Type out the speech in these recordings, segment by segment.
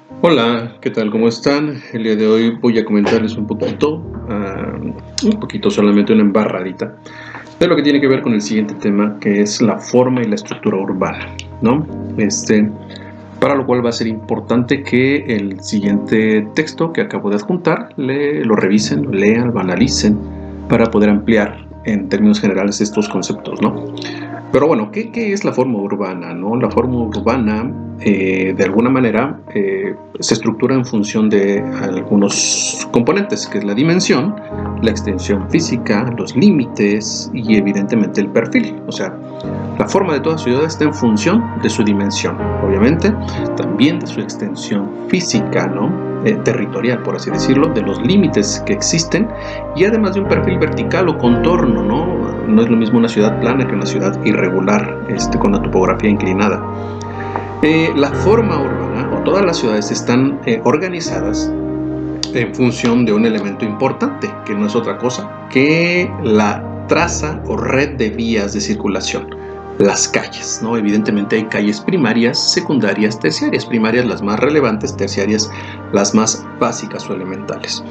Hola, ¿qué tal? ¿Cómo están? El día de hoy voy a comentarles un poquito solamente una embarradita, de lo que tiene que ver con el siguiente tema, que es la forma y la estructura urbana, ¿no? Este, para lo cual va a ser importante que el siguiente texto que acabo de adjuntar lo revisen, lo lean, lo analicen, para poder ampliar en términos generales estos conceptos, ¿no? Pero bueno, ¿qué es la forma urbana, no? La forma urbana, de alguna manera, se estructura en función de algunos componentes, que es la dimensión, la extensión física, los límites y evidentemente el perfil. O sea, la forma de toda ciudad está en función de su dimensión, obviamente, también de su extensión física, ¿no? Territorial, por así decirlo, de los límites que existen y además de un perfil vertical o contorno, ¿no? No es lo mismo una ciudad plana que una ciudad irregular, con una topografía inclinada. La forma urbana o todas las ciudades están organizadas en función de un elemento importante, que no es otra cosa que la traza o red de vías de circulación, las calles, ¿no? Evidentemente hay calles primarias, secundarias, terciarias, primarias las más relevantes, terciarias las más básicas o elementales.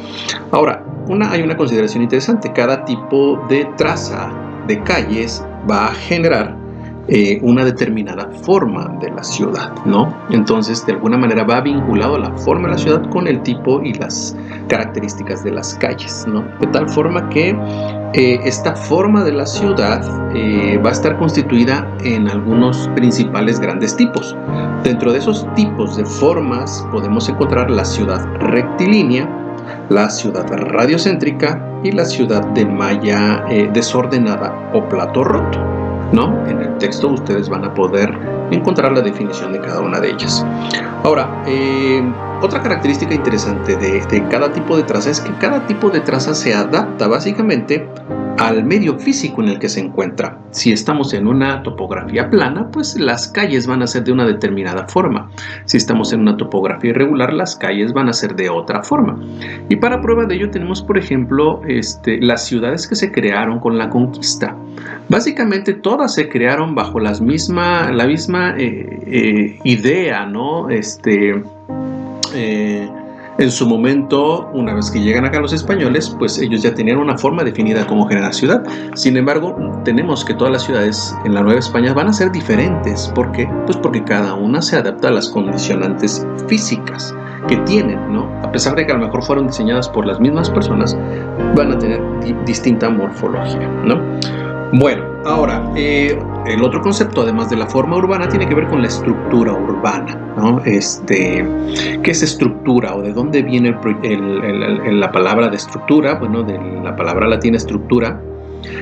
Ahora, hay una consideración interesante, cada tipo de traza de calles va a generar una determinada forma de la ciudad, ¿no? Entonces, de alguna manera va vinculado la forma de la ciudad con el tipo y las características de las calles, ¿no? De tal forma que esta forma de la ciudad va a estar constituida en algunos principales grandes tipos. Dentro de esos tipos de formas podemos encontrar la ciudad rectilínea, la ciudad radiocéntrica y la ciudad de malla desordenada o plato roto, ¿no? En el texto ustedes van a poder encontrar la definición de cada una de ellas. Ahora, otra característica interesante de cada tipo de traza es que cada tipo de traza se adapta básicamente al medio físico en el que se encuentra. Si estamos en una topografía plana, pues las calles van a ser de una determinada forma. Si estamos en una topografía irregular, las calles van a ser de otra forma. Y para prueba de ello tenemos, por ejemplo, las ciudades que se crearon con la conquista. Básicamente todas se crearon bajo la misma idea, ¿no? En su momento, una vez que llegan acá los españoles, pues ellos ya tenían una forma definida como generar ciudad. Sin embargo, tenemos que todas las ciudades en la Nueva España van a ser diferentes. ¿Por qué? Pues porque cada una se adapta a las condicionantes físicas que tienen, ¿no? A pesar de que a lo mejor fueron diseñadas por las mismas personas, van a tener distinta morfología, ¿no? Bueno, ahora, el otro concepto, además de la forma urbana, tiene que ver con la estructura urbana, ¿no? ¿Qué es estructura o de dónde viene la palabra de estructura? Bueno, de la palabra latina estructura,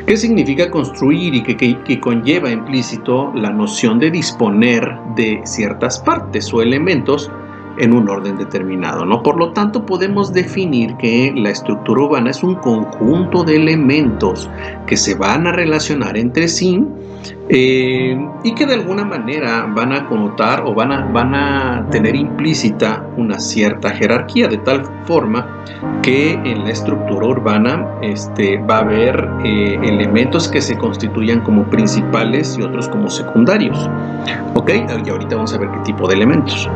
que significa construir y que conlleva implícito la noción de disponer de ciertas partes o elementos en un orden determinado, ¿no? Por lo tanto, podemos definir que la estructura urbana es un conjunto de elementos que se van a relacionar entre sí y que de alguna manera van a connotar o van a tener implícita una cierta jerarquía, de tal forma que en la estructura urbana va a haber elementos que se constituyan como principales y otros como secundarios. ¿Ok? Y ahorita vamos a ver qué tipo de elementos.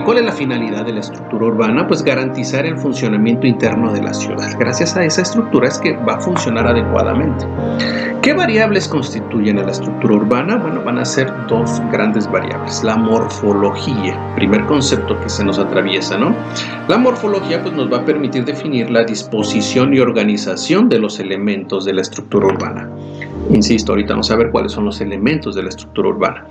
¿Cuál es la finalidad de la estructura urbana? Pues garantizar el funcionamiento interno de la ciudad. Gracias a esa estructura es que va a funcionar adecuadamente. ¿Qué variables constituyen a la estructura urbana? Bueno, van a ser dos grandes variables. La morfología, primer concepto que se nos atraviesa, ¿no? La morfología pues, nos va a permitir definir la disposición y organización de los elementos de la estructura urbana. Insisto, ahorita vamos a ver cuáles son los elementos de la estructura urbana.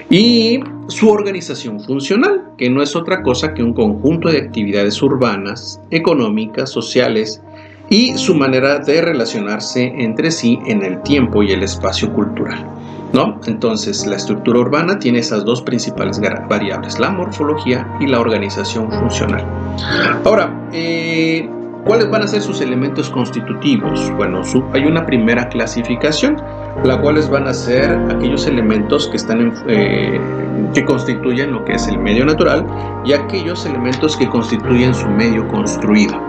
Y su organización funcional, que no es otra cosa que un conjunto de actividades urbanas, económicas, sociales, y su manera de relacionarse entre sí en el tiempo y el espacio cultural, ¿no? Entonces, la estructura urbana tiene esas dos principales variables, la morfología y la organización funcional. Ahora, ¿cuáles van a ser sus elementos constitutivos? Bueno, hay una primera clasificación, la cuales van a ser aquellos elementos que están que constituyen lo que es el medio natural y aquellos elementos que constituyen su medio construido.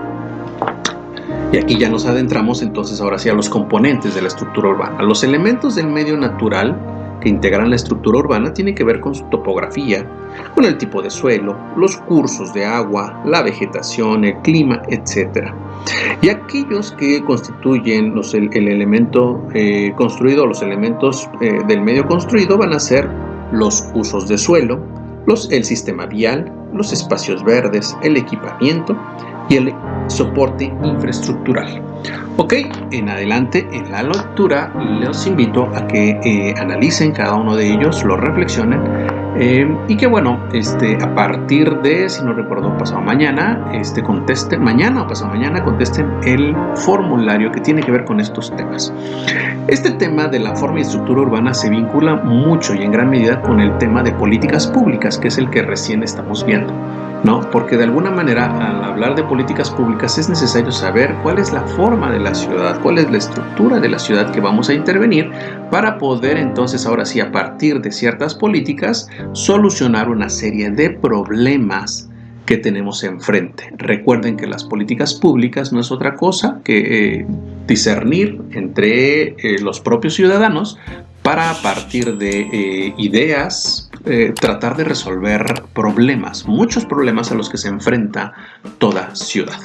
Y aquí ya nos adentramos entonces ahora sí a los componentes de la estructura urbana. Los elementos del medio natural que integran la estructura urbana tiene que ver con su topografía, con el tipo de suelo, los cursos de agua, la vegetación, el clima, etc. Y aquellos que constituyen el elemento construido, los elementos del medio construido van a ser los usos de suelo, el sistema vial, los espacios verdes, el equipamiento y el soporte infraestructural. Ok, en adelante en la lectura los invito a que analicen cada uno de ellos, lo reflexionen y que bueno, a partir de, si no recuerdo, pasado mañana, contesten, mañana o pasado mañana, contesten el formulario que tiene que ver con estos temas. Este tema de la forma y estructura urbana se vincula mucho y en gran medida con el tema de políticas públicas, que es el que recién estamos viendo, ¿no? Porque de alguna manera, al hablar de políticas públicas, es necesario saber cuál es la forma de la ciudad, cuál es la estructura de la ciudad que vamos a intervenir para poder entonces, ahora sí, a partir de ciertas políticas, solucionar una serie de problemas que tenemos enfrente. Recuerden que las políticas públicas no es otra cosa que discernir entre los propios ciudadanos para, a partir de ideas, tratar de resolver problemas, muchos problemas a los que se enfrenta toda ciudad.